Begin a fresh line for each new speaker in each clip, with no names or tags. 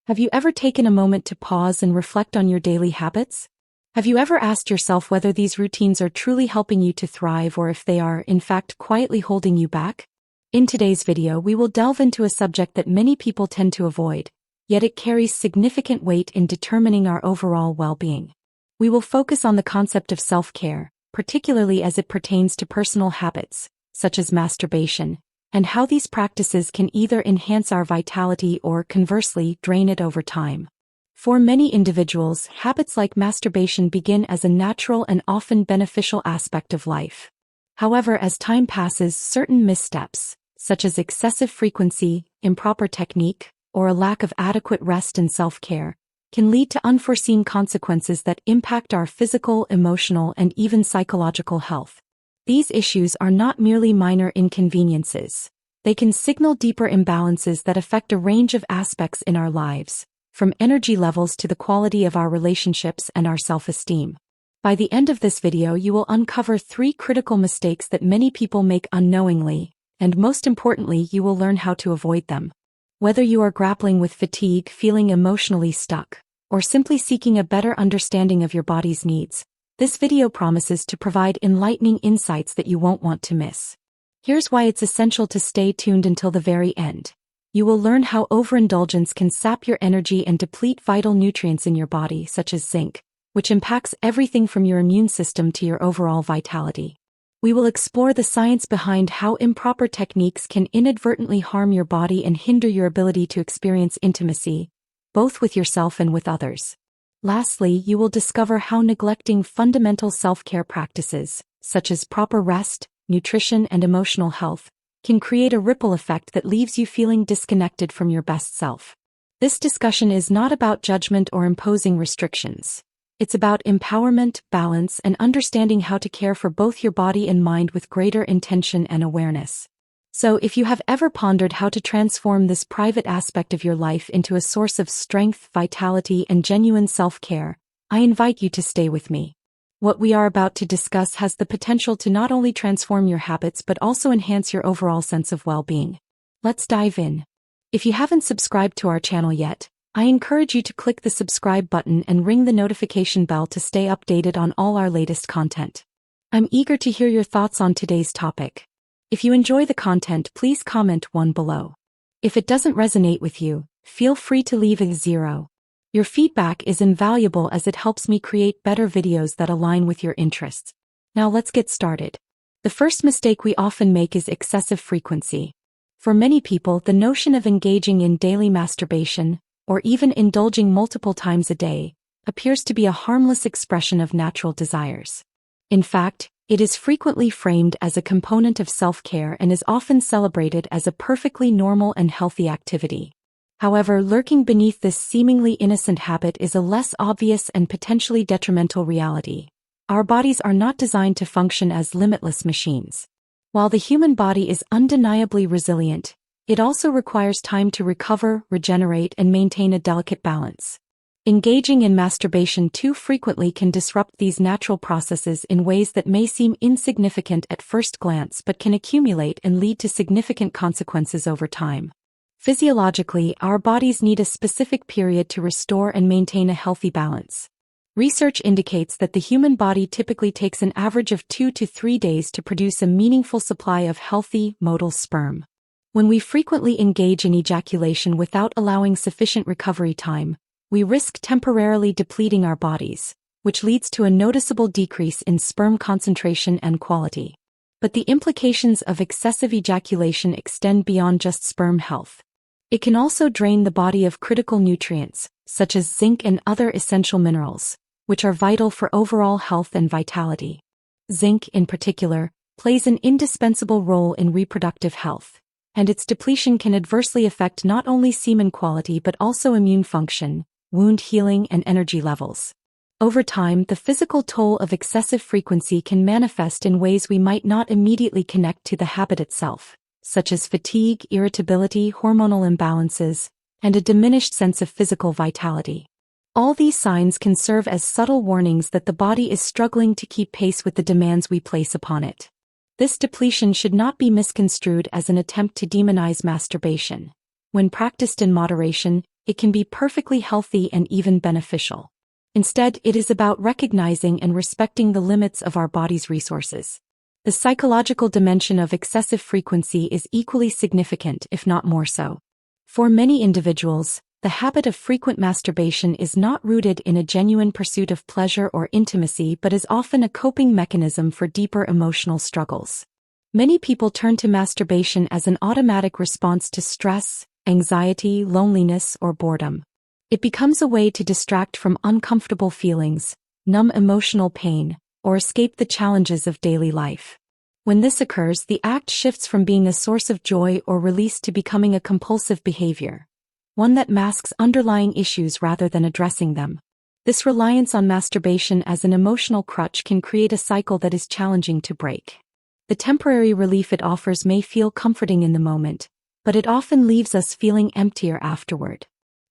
Have you ever taken a moment to pause and reflect on your daily habits? Have you ever asked yourself whether these routines are truly helping you to thrive or if they are, in fact, quietly holding you back? In today's video, we will delve into a subject that many people tend to avoid, yet it carries significant weight in determining our overall well-being. We will focus on the concept of self-care, particularly as it pertains to personal habits, such as masturbation, and how these practices can either enhance our vitality or, conversely, drain it over time. For many individuals, habits like masturbation begin as a natural and often beneficial aspect of life. However, as time passes, certain missteps, such as excessive frequency, improper technique, or a lack of adequate rest and self-care, can lead to unforeseen consequences that impact our physical, emotional, and even psychological health. These issues are not merely minor inconveniences. They can signal deeper imbalances that affect a range of aspects in our lives, from energy levels to the quality of our relationships and our self-esteem. By the end of this video, you will uncover 3 critical mistakes that many people make unknowingly, and most importantly, you will learn how to avoid them. Whether you are grappling with fatigue, feeling emotionally stuck, or simply seeking a better understanding of your body's needs, this video promises to provide enlightening insights that you won't want to miss. Here's why it's essential to stay tuned until the very end. You will learn how overindulgence can sap your energy and deplete vital nutrients in your body, such as zinc, which impacts everything from your immune system to your overall vitality. We will explore the science behind how improper techniques can inadvertently harm your body and hinder your ability to experience intimacy, both with yourself and with others. Lastly, you will discover how neglecting fundamental self-care practices, such as proper rest, nutrition, and emotional health, can create a ripple effect that leaves you feeling disconnected from your best self. This discussion is not about judgment or imposing restrictions. It's about empowerment, balance, and understanding how to care for both your body and mind with greater intention and awareness. So, if you have ever pondered how to transform this private aspect of your life into a source of strength, vitality, and genuine self-care, I invite you to stay with me. What we are about to discuss has the potential to not only transform your habits but also enhance your overall sense of well-being. Let's dive in. If you haven't subscribed to our channel yet, I encourage you to click the subscribe button and ring the notification bell to stay updated on all our latest content. I'm eager to hear your thoughts on today's topic. If you enjoy the content, please comment 1 below. If it doesn't resonate with you, feel free to leave a 0. Your feedback is invaluable as it helps me create better videos that align with your interests. Now let's get started. The first mistake we often make is excessive frequency. For many people, the notion of engaging in daily masturbation, or even indulging multiple times a day, appears to be a harmless expression of natural desires. In fact, it is frequently framed as a component of self-care and is often celebrated as a perfectly normal and healthy activity. However, lurking beneath this seemingly innocent habit is a less obvious and potentially detrimental reality. Our bodies are not designed to function as limitless machines. While the human body is undeniably resilient, it also requires time to recover, regenerate, and maintain a delicate balance. Engaging in masturbation too frequently can disrupt these natural processes in ways that may seem insignificant at first glance but can accumulate and lead to significant consequences over time. Physiologically, our bodies need a specific period to restore and maintain a healthy balance. Research indicates that the human body typically takes an average of 2 to 3 days to produce a meaningful supply of healthy, motile sperm. When we frequently engage in ejaculation without allowing sufficient recovery time, we risk temporarily depleting our bodies, which leads to a noticeable decrease in sperm concentration and quality. But the implications of excessive ejaculation extend beyond just sperm health. It can also drain the body of critical nutrients, such as zinc and other essential minerals, which are vital for overall health and vitality. Zinc, in particular, plays an indispensable role in reproductive health, and its depletion can adversely affect not only semen quality but also immune function, wound healing, and energy levels. Over time, the physical toll of excessive frequency can manifest in ways we might not immediately connect to the habit itself, such as fatigue, irritability, hormonal imbalances, and a diminished sense of physical vitality. All these signs can serve as subtle warnings that the body is struggling to keep pace with the demands we place upon it. This depletion should not be misconstrued as an attempt to demonize masturbation. When practiced in moderation, it can be perfectly healthy and even beneficial. Instead, it is about recognizing and respecting the limits of our body's resources. The psychological dimension of excessive frequency is equally significant, if not more so. For many individuals, the habit of frequent masturbation is not rooted in a genuine pursuit of pleasure or intimacy but is often a coping mechanism for deeper emotional struggles. Many people turn to masturbation as an automatic response to stress, anxiety, loneliness, or boredom. It becomes a way to distract from uncomfortable feelings, numb emotional pain, or escape the challenges of daily life. When this occurs, the act shifts from being a source of joy or release to becoming a compulsive behavior, one that masks underlying issues rather than addressing them. This reliance on masturbation as an emotional crutch can create a cycle that is challenging to break. The temporary relief it offers may feel comforting in the moment, but it often leaves us feeling emptier afterward.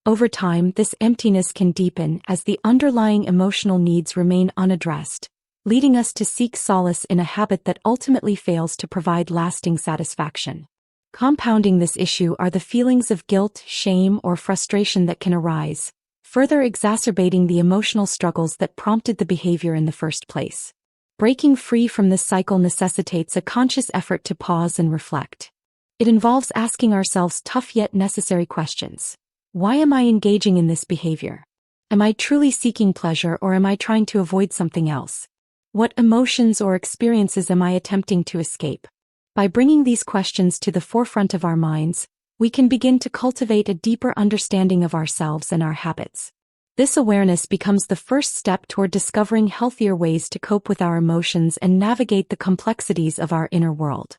Over time, this emptiness can deepen as the underlying emotional needs remain unaddressed, leading us to seek solace in a habit that ultimately fails to provide lasting satisfaction. Compounding this issue are the feelings of guilt, shame, or frustration that can arise, further exacerbating the emotional struggles that prompted the behavior in the first place. Breaking free from this cycle necessitates a conscious effort to pause and reflect. It involves asking ourselves tough yet necessary questions. Why am I engaging in this behavior? Am I truly seeking pleasure or am I trying to avoid something else? What emotions or experiences am I attempting to escape? By bringing these questions to the forefront of our minds, we can begin to cultivate a deeper understanding of ourselves and our habits. This awareness becomes the first step toward discovering healthier ways to cope with our emotions and navigate the complexities of our inner world.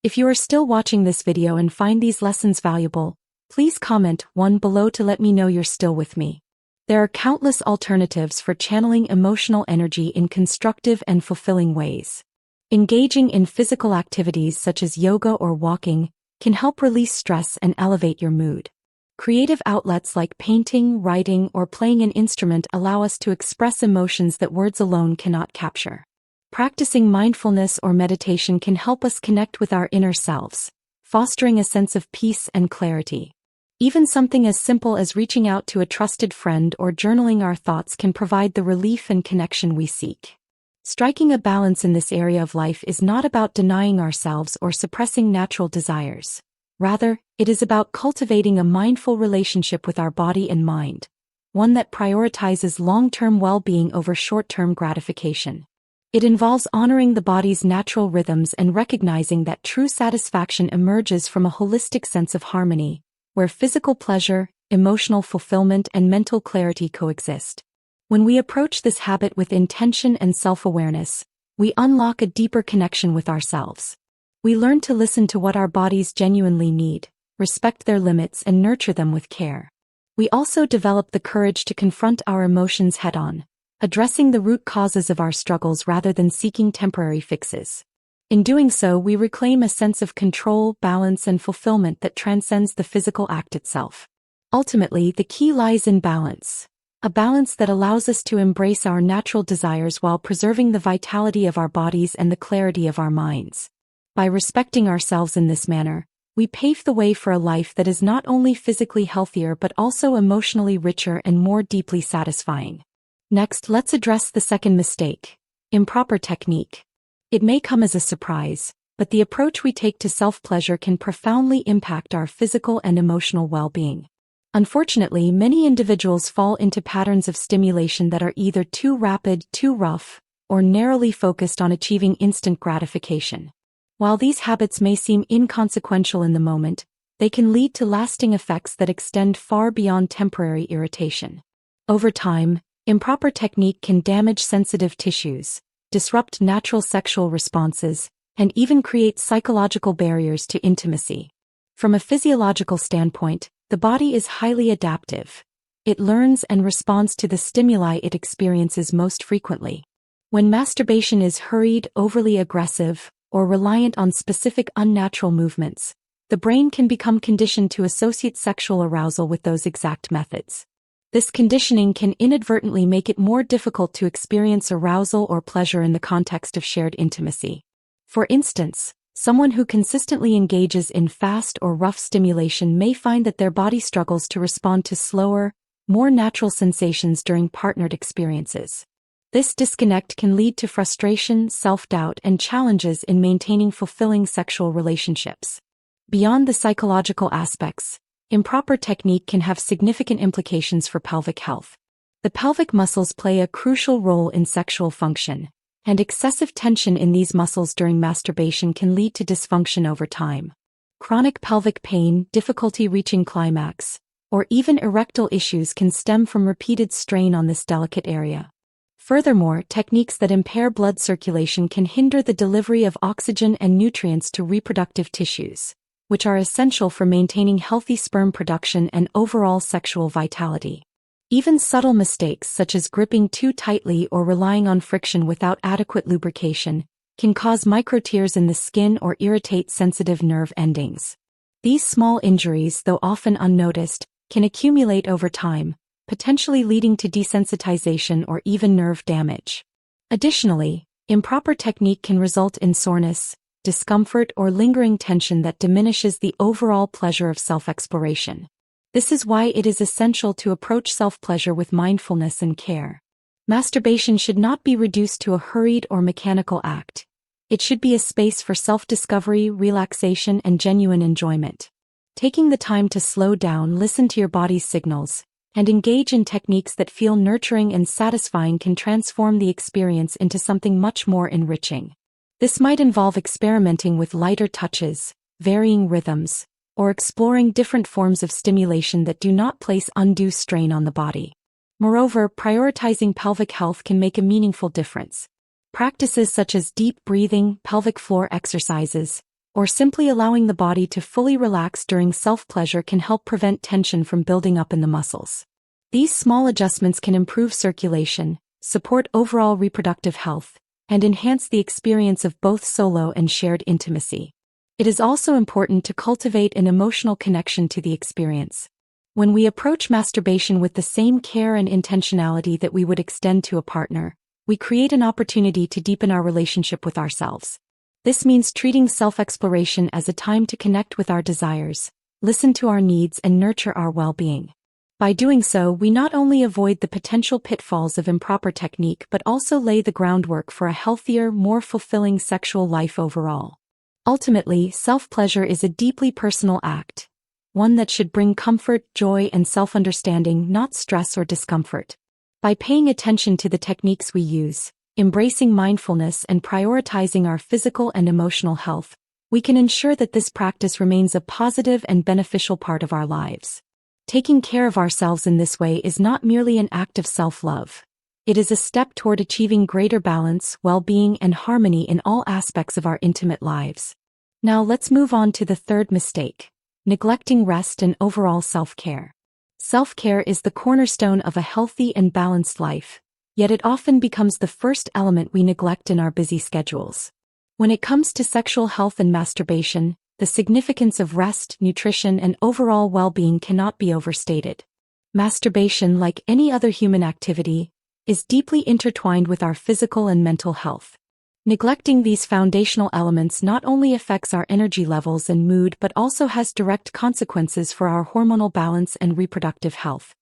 If you are still watching this video and find these lessons valuable, please comment 1 below to let me know you're still with me. There are countless alternatives for channeling emotional energy in constructive and fulfilling ways. Engaging in physical activities such as yoga or walking can help release stress and elevate your mood. Creative outlets like painting, writing, or playing an instrument allow us to express emotions that words alone cannot capture. Practicing mindfulness or meditation can help us connect with our inner selves, fostering a sense of peace and clarity. Even something as simple as reaching out to a trusted friend or journaling our thoughts can provide the relief and connection we seek. Striking a balance in this area of life is not about denying ourselves or suppressing natural desires. Rather, it is about cultivating a mindful relationship with our body and mind, one that prioritizes long-term well-being over short-term gratification. It involves honoring the body's natural rhythms and recognizing that true satisfaction emerges from a holistic sense of harmony, where physical pleasure, emotional fulfillment, and mental clarity coexist. When we approach this habit with intention and self-awareness, we unlock a deeper connection with ourselves. We learn to listen to what our bodies genuinely need, respect their limits, and nurture them with care. We also develop the courage to confront our emotions head-on, addressing the root causes of our struggles rather than seeking temporary fixes. In doing so, we reclaim a sense of control, balance, and fulfillment that transcends the physical act itself. Ultimately, the key lies in balance. A balance that allows us to embrace our natural desires while preserving the vitality of our bodies and the clarity of our minds. By respecting ourselves in this manner, we pave the way for a life that is not only physically healthier but also emotionally richer and more deeply satisfying. Next, let's address the second mistake: improper technique. It may come as a surprise, but the approach we take to self-pleasure can profoundly impact our physical and emotional well-being. Unfortunately, many individuals fall into patterns of stimulation that are either too rapid, too rough, or narrowly focused on achieving instant gratification. While these habits may seem inconsequential in the moment, they can lead to lasting effects that extend far beyond temporary irritation. Over time, improper technique can damage sensitive tissues, disrupt natural sexual responses, and even create psychological barriers to intimacy. From a physiological standpoint, the body is highly adaptive. It learns and responds to the stimuli it experiences most frequently. When masturbation is hurried, overly aggressive, or reliant on specific unnatural movements, the brain can become conditioned to associate sexual arousal with those exact methods. This conditioning can inadvertently make it more difficult to experience arousal or pleasure in the context of shared intimacy. For instance, Someone who consistently engages in fast or rough stimulation may find that their body struggles to respond to slower, more natural sensations during partnered experiences. This disconnect can lead to frustration, self-doubt, and challenges in maintaining fulfilling sexual relationships. Beyond the psychological aspects, improper technique can have significant implications for pelvic health. The pelvic muscles play a crucial role in sexual function, and excessive tension in these muscles during masturbation can lead to dysfunction over time. Chronic pelvic pain, difficulty reaching climax, or even erectile issues can stem from repeated strain on this delicate area. Furthermore, techniques that impair blood circulation can hinder the delivery of oxygen and nutrients to reproductive tissues, which are essential for maintaining healthy sperm production and overall sexual vitality. Even subtle mistakes such as gripping too tightly or relying on friction without adequate lubrication can cause microtears in the skin or irritate sensitive nerve endings. These small injuries, though often unnoticed, can accumulate over time, potentially leading to desensitization or even nerve damage. Additionally, improper technique can result in soreness, discomfort, or lingering tension that diminishes the overall pleasure of self-exploration. This is why it is essential to approach self-pleasure with mindfulness and care. Masturbation should not be reduced to a hurried or mechanical act. It should be a space for self-discovery, relaxation, and genuine enjoyment. Taking the time to slow down, listen to your body's signals, and engage in techniques that feel nurturing and satisfying can transform the experience into something much more enriching. This might involve experimenting with lighter touches, varying rhythms, or exploring different forms of stimulation that do not place undue strain on the body. Moreover, prioritizing pelvic health can make a meaningful difference. Practices such as deep breathing, pelvic floor exercises, or simply allowing the body to fully relax during self-pleasure can help prevent tension from building up in the muscles. These small adjustments can improve circulation, support overall reproductive health, and enhance the experience of both solo and shared intimacy. It is also important to cultivate an emotional connection to the experience. When we approach masturbation with the same care and intentionality that we would extend to a partner, we create an opportunity to deepen our relationship with ourselves. This means treating self-exploration as a time to connect with our desires, listen to our needs, and nurture our well-being. By doing so, we not only avoid the potential pitfalls of improper technique but also lay the groundwork for a healthier, more fulfilling sexual life overall. Ultimately, self-pleasure is a deeply personal act, one that should bring comfort, joy, and self-understanding, not stress or discomfort. By paying attention to the techniques we use, embracing mindfulness, and prioritizing our physical and emotional health, we can ensure that this practice remains a positive and beneficial part of our lives. Taking care of ourselves in this way is not merely an act of self-love. It is a step toward achieving greater balance, well-being, and harmony in all aspects of our intimate lives. Now let's move on to the third mistake: neglecting rest and overall self-care. Self-care is the cornerstone of a healthy and balanced life, yet it often becomes the first element we neglect in our busy schedules. When it comes to sexual health and masturbation, the significance of rest, nutrition, and overall well-being cannot be overstated. Masturbation, like any other human activity, is deeply intertwined with our physical and mental health. Neglecting these foundational elements not only affects our energy levels and mood but also has direct consequences for our hormonal balance and reproductive health.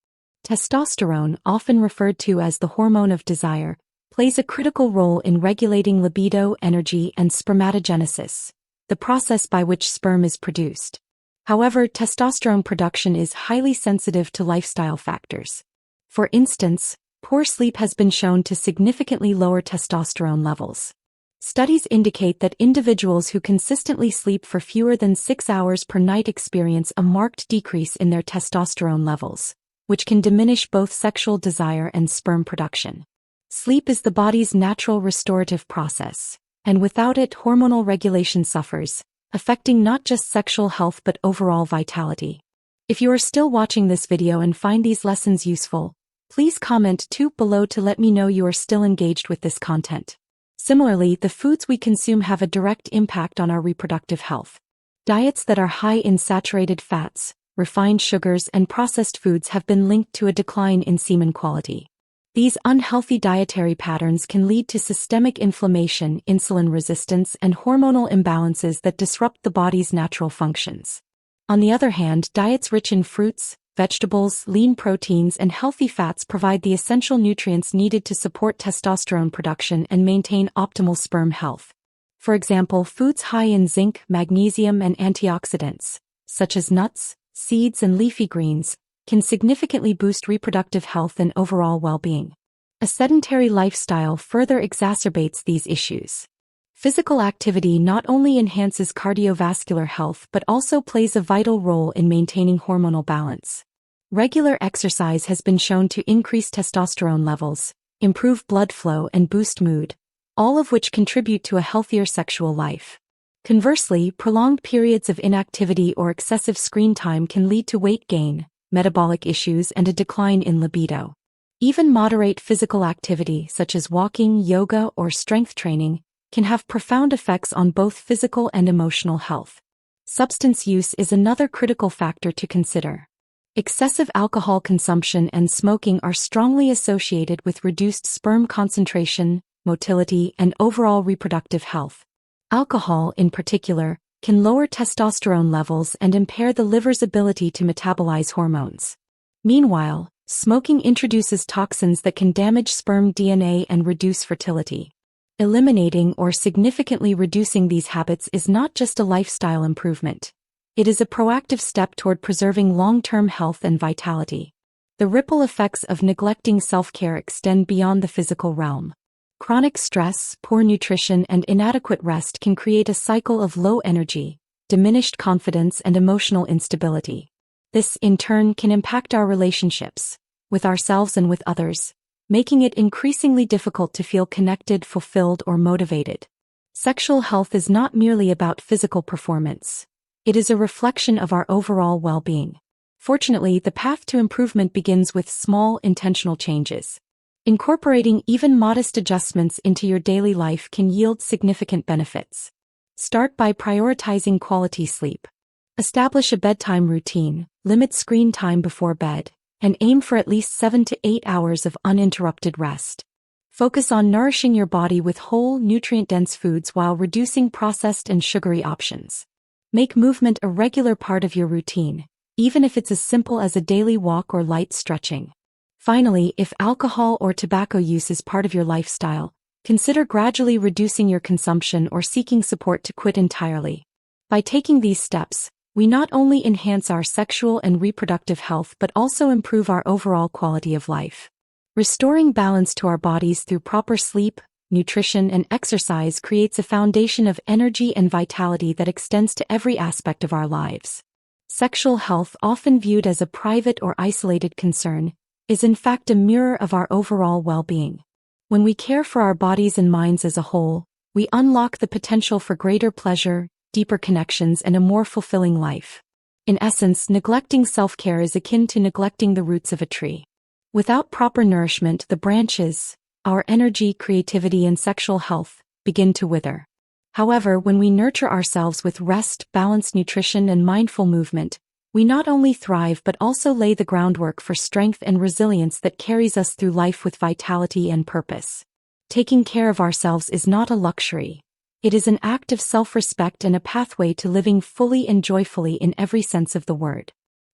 Testosterone, often referred to as the hormone of desire, plays a critical role in regulating libido, energy, and spermatogenesis, the process by which sperm is produced. However, testosterone production is highly sensitive to lifestyle factors. For instance, poor sleep has been shown to significantly lower testosterone levels. Studies indicate that individuals who consistently sleep for fewer than 6 hours per night experience a marked decrease in their testosterone levels, which can diminish both sexual desire and sperm production. Sleep is the body's natural restorative process, and without it, hormonal regulation suffers, affecting not just sexual health but overall vitality. If you are still watching this video and find these lessons useful, please comment below to let me know you are still engaged with this content. Similarly, the foods we consume have a direct impact on our reproductive health. Diets that are high in saturated fats, refined sugars, and processed foods have been linked to a decline in semen quality. These unhealthy dietary patterns can lead to systemic inflammation, insulin resistance, and hormonal imbalances that disrupt the body's natural functions. On the other hand, diets rich in fruits, vegetables, lean proteins, and healthy fats provide the essential nutrients needed to support testosterone production and maintain optimal sperm health. For example, foods high in zinc, magnesium, and antioxidants, such as nuts, seeds, and leafy greens, can significantly boost reproductive health and overall well-being. A sedentary lifestyle further exacerbates these issues. Physical activity not only enhances cardiovascular health but also plays a vital role in maintaining hormonal balance. Regular exercise has been shown to increase testosterone levels, improve blood flow, and boost mood, all of which contribute to a healthier sexual life. Conversely, prolonged periods of inactivity or excessive screen time can lead to weight gain, metabolic issues, and a decline in libido. Even moderate physical activity such as walking, yoga, or strength training can have profound effects on both physical and emotional health. Substance use is another critical factor to consider. Excessive alcohol consumption and smoking are strongly associated with reduced sperm concentration, motility, and overall reproductive health. Alcohol, in particular, can lower testosterone levels and impair the liver's ability to metabolize hormones. Meanwhile, smoking introduces toxins that can damage sperm DNA and reduce fertility. Eliminating or significantly reducing these habits is not just a lifestyle improvement. It is a proactive step toward preserving long-term health and vitality. The ripple effects of neglecting self-care extend beyond the physical realm. Chronic stress, poor nutrition, and inadequate rest can create a cycle of low energy, diminished confidence, and emotional instability. This, in turn, can impact our relationships, with ourselves and with others, making it increasingly difficult to feel connected, fulfilled, or motivated. Sexual health is not merely about physical performance. It is a reflection of our overall well-being. Fortunately, the path to improvement begins with small, intentional changes. Incorporating even modest adjustments into your daily life can yield significant benefits. Start by prioritizing quality sleep. Establish a bedtime routine, limit screen time before bed, and aim for at least 7 to 8 hours of uninterrupted rest. Focus on nourishing your body with whole, nutrient-dense foods while reducing processed and sugary options. Make movement a regular part of your routine, even if it's as simple as a daily walk or light stretching. Finally, if alcohol or tobacco use is part of your lifestyle, consider gradually reducing your consumption or seeking support to quit entirely. By taking these steps, we not only enhance our sexual and reproductive health but also improve our overall quality of life. Restoring balance to our bodies through proper sleep, nutrition, and exercise creates a foundation of energy and vitality that extends to every aspect of our lives. Sexual health, often viewed as a private or isolated concern, is in fact a mirror of our overall well-being. When we care for our bodies and minds as a whole, we unlock the potential for greater pleasure, deeper connections, and a more fulfilling life. In essence, neglecting self-care is akin to neglecting the roots of a tree. Without proper nourishment, the branches, our energy, creativity, and sexual health, begin to wither. However, when we nurture ourselves with rest, balanced nutrition, and mindful movement, we not only thrive but also lay the groundwork for strength and resilience that carries us through life with vitality and purpose. Taking care of ourselves is not a luxury. It is an act of self-respect and a pathway to living fully and joyfully in every sense of the word.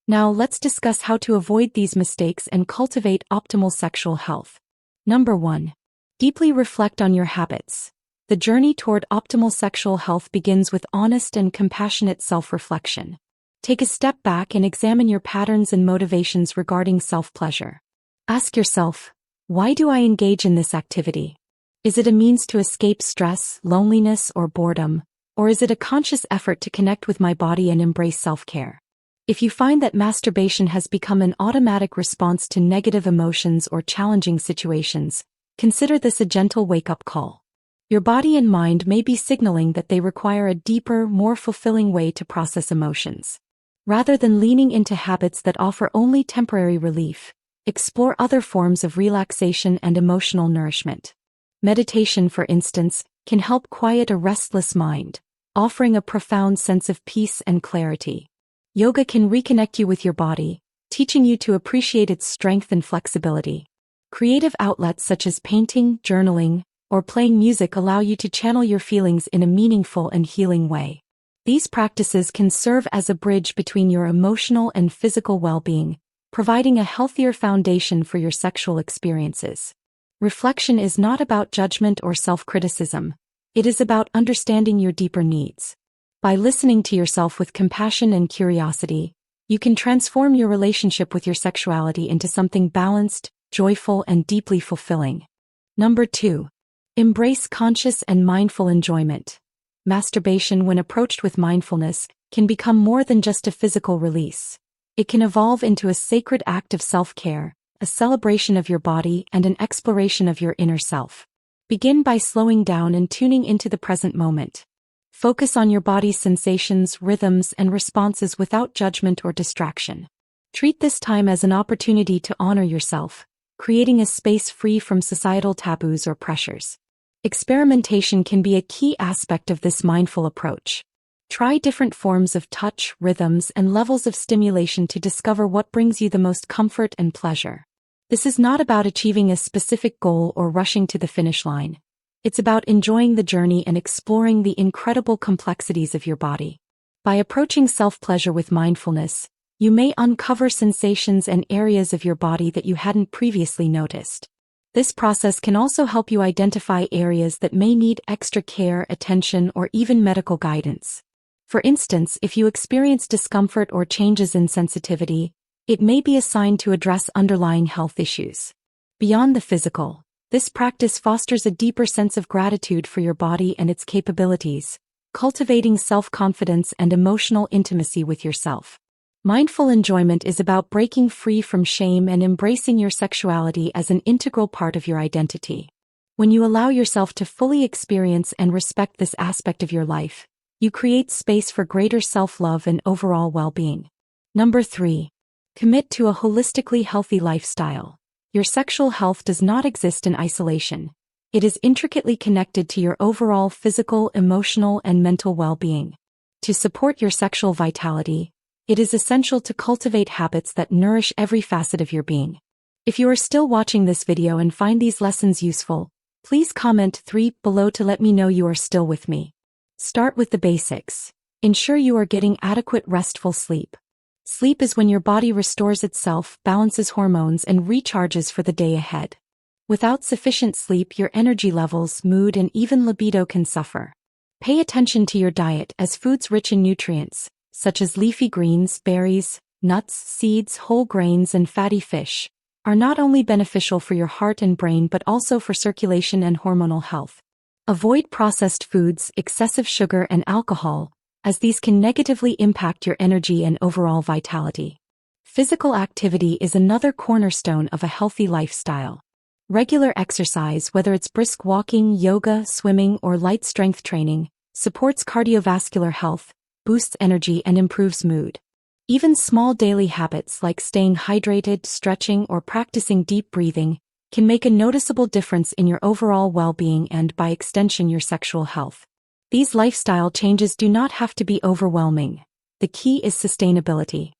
Now let's discuss how to avoid these mistakes and cultivate optimal sexual health. Number 1. Deeply reflect on your habits. The journey toward optimal sexual health begins with honest and compassionate self-reflection. Take a step back and examine your patterns and motivations regarding self-pleasure. Ask yourself, why do I engage in this activity? Is it a means to escape stress, loneliness, or boredom, or is it a conscious effort to connect with my body and embrace self-care? If you find that masturbation has become an automatic response to negative emotions or challenging situations, consider this a gentle wake-up call. Your body and mind may be signaling that they require a deeper, more fulfilling way to process emotions. Rather than leaning into habits that offer only temporary relief, explore other forms of relaxation and emotional nourishment. Meditation, for instance, can help quiet a restless mind, offering a profound sense of peace and clarity. Yoga can reconnect you with your body, teaching you to appreciate its strength and flexibility. Creative outlets such as painting, journaling, or playing music allow you to channel your feelings in a meaningful and healing way. These practices can serve as a bridge between your emotional and physical well-being, providing a healthier foundation for your sexual experiences. Reflection is not about judgment or self-criticism. It is about understanding your deeper needs. By listening to yourself with compassion and curiosity, you can transform your relationship with your sexuality into something balanced, joyful, and deeply fulfilling. Number 2. Embrace conscious and mindful enjoyment. Masturbation, when approached with mindfulness, can become more than just a physical release. It can evolve into a sacred act of self-care, a celebration of your body, and an exploration of your inner self. Begin by slowing down and tuning into the present moment. Focus on your body's sensations, rhythms, and responses without judgment or distraction. Treat this time as an opportunity to honor yourself, creating a space free from societal taboos or pressures. Experimentation can be a key aspect of this mindful approach. Try different forms of touch, rhythms, and levels of stimulation to discover what brings you the most comfort and pleasure. This is not about achieving a specific goal or rushing to the finish line. It's about enjoying the journey and exploring the incredible complexities of your body. By approaching self-pleasure with mindfulness, you may uncover sensations and areas of your body that you hadn't previously noticed. This process can also help you identify areas that may need extra care, attention, or even medical guidance. For instance, if you experience discomfort or changes in sensitivity, it may be a sign to address underlying health issues. Beyond the physical, this practice fosters a deeper sense of gratitude for your body and its capabilities, cultivating self-confidence and emotional intimacy with yourself. Mindful enjoyment is about breaking free from shame and embracing your sexuality as an integral part of your identity. When you allow yourself to fully experience and respect this aspect of your life, you create space for greater self-love and overall well-being. Number 3. Commit to a holistically healthy lifestyle. Your sexual health does not exist in isolation. It is intricately connected to your overall physical, emotional, and mental well-being. To support your sexual vitality, it is essential to cultivate habits that nourish every facet of your being. If you are still watching this video and find these lessons useful, please comment 3 below to let me know you are still with me. Start with the basics. Ensure you are getting adequate restful sleep. Sleep is when your body restores itself, balances hormones, and recharges for the day ahead. Without sufficient sleep, your energy levels, mood, and even libido can suffer. Pay attention to your diet, as foods rich in nutrients, such as leafy greens, berries, nuts, seeds, whole grains, and fatty fish, are not only beneficial for your heart and brain but also for circulation and hormonal health. Avoid processed foods, excessive sugar, and alcohol, as these can negatively impact your energy and overall vitality. Physical activity is another cornerstone of a healthy lifestyle. Regular exercise, whether it's brisk walking, yoga, swimming, or light strength training, supports cardiovascular health, boosts energy, and improves mood. Even small daily habits like staying hydrated, stretching, or practicing deep breathing can make a noticeable difference in your overall well-being and, by extension, your sexual health. These lifestyle changes do not have to be overwhelming. The key is sustainability.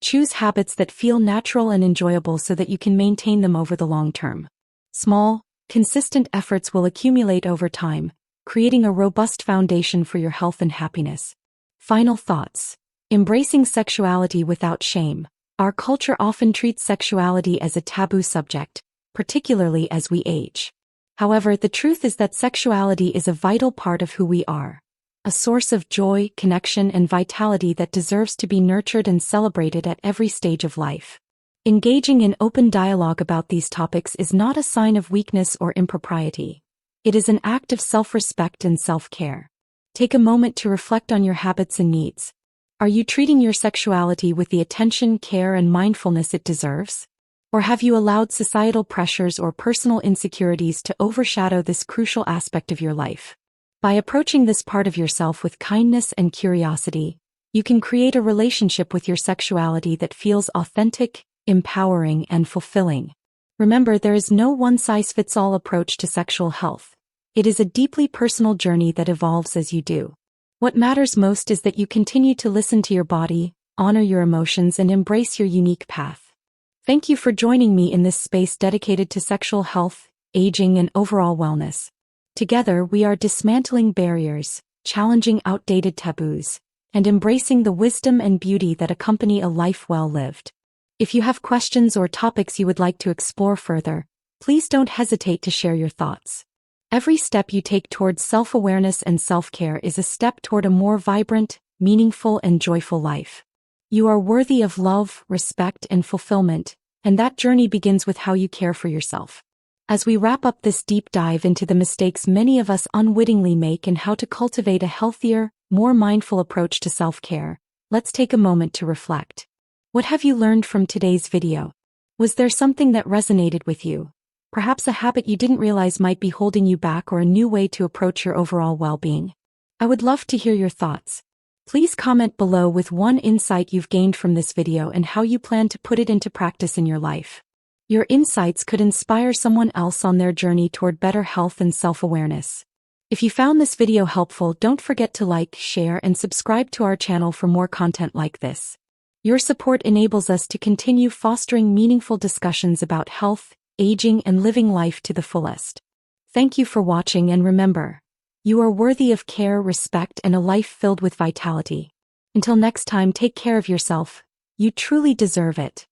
Choose habits that feel natural and enjoyable so that you can maintain them over the long term. Small, consistent efforts will accumulate over time, creating a robust foundation for your health and happiness. Final thoughts. Embracing sexuality without shame. Our culture often treats sexuality as a taboo subject, particularly as we age. However, the truth is that sexuality is a vital part of who we are, a source of joy, connection, and vitality that deserves to be nurtured and celebrated at every stage of life. Engaging in open dialogue about these topics is not a sign of weakness or impropriety. It is an act of self-respect and self-care. Take a moment to reflect on your habits and needs. Are you treating your sexuality with the attention, care, and mindfulness it deserves? Or have you allowed societal pressures or personal insecurities to overshadow this crucial aspect of your life? By approaching this part of yourself with kindness and curiosity, you can create a relationship with your sexuality that feels authentic, empowering, and fulfilling. Remember, there is no one-size-fits-all approach to sexual health. It is a deeply personal journey that evolves as you do. What matters most is that you continue to listen to your body, honor your emotions, and embrace your unique path. Thank you for joining me in this space dedicated to sexual health, aging, and overall wellness. Together, we are dismantling barriers, challenging outdated taboos, and embracing the wisdom and beauty that accompany a life well lived. If you have questions or topics you would like to explore further, please don't hesitate to share your thoughts. Every step you take towards self-awareness and self-care is a step toward a more vibrant, meaningful, and joyful life. You are worthy of love, respect, and fulfillment, and that journey begins with how you care for yourself. As we wrap up this deep dive into the mistakes many of us unwittingly make and how to cultivate a healthier, more mindful approach to self-care, let's take a moment to reflect. What have you learned from today's video? Was there something that resonated with you? Perhaps a habit you didn't realize might be holding you back or a new way to approach your overall well-being? I would love to hear your thoughts. Please comment below with one insight you've gained from this video and how you plan to put it into practice in your life. Your insights could inspire someone else on their journey toward better health and self-awareness. If you found this video helpful, don't forget to like, share, and subscribe to our channel for more content like this. Your support enables us to continue fostering meaningful discussions about health, aging, and living life to the fullest. Thank you for watching, and remember, you are worthy of care, respect, and a life filled with vitality. Until next time, take care of yourself. You truly deserve it.